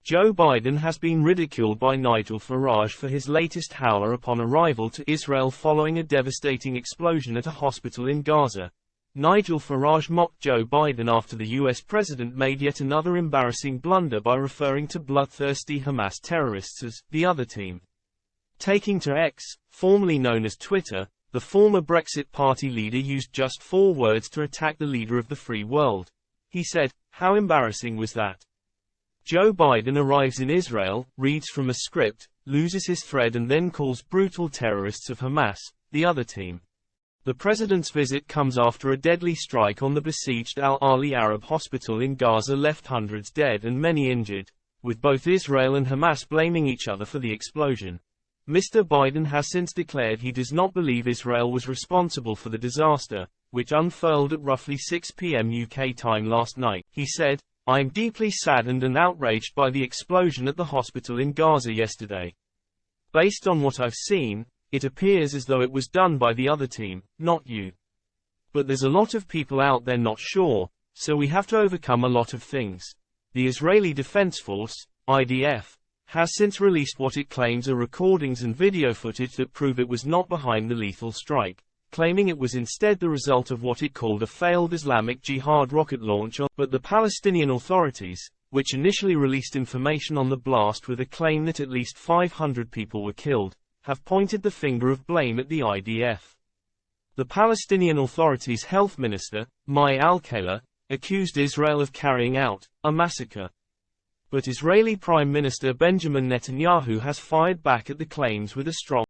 Joe Biden has been ridiculed by Nigel Farage for his latest howler upon arrival to Israel following a devastating explosion at a hospital in Gaza. Nigel Farage mocked Joe Biden after the US president made yet another embarrassing blunder by referring to bloodthirsty Hamas terrorists as the other team. Taking to X, formerly known as Twitter, the former Brexit Party leader used just 4 words to attack the leader of the free world. He said, "How embarrassing was that? Joe Biden arrives in Israel, reads from a script, loses his thread and then calls brutal terrorists of Hamas, the other team." The president's visit comes after a deadly strike on the besieged Al-Ali Arab hospital in Gaza left hundreds dead and many injured, with both Israel and Hamas blaming each other for the explosion. Mr. Biden has since declared he does not believe Israel was responsible for the disaster, which unfurled at roughly 6 p.m. UK time last night. He said, "I am deeply saddened and outraged by the explosion at the hospital in Gaza yesterday. Based on what I've seen, it appears as though it was done by the other team, not you. But there's a lot of people out there not sure, so we have to overcome a lot of things." The Israeli Defense Force, IDF, has since released what it claims are recordings and video footage that prove it was not behind the lethal strike, claiming it was instead the result of what it called a failed Islamic Jihad rocket launch. But the Palestinian authorities, which initially released information on the blast with a claim that at least 500 people were killed, have pointed the finger of blame at the IDF. The Palestinian Authority's health minister, Mai Al-Khaila, accused Israel of carrying out a massacre. But Israeli Prime Minister Benjamin Netanyahu has fired back at the claims with a strong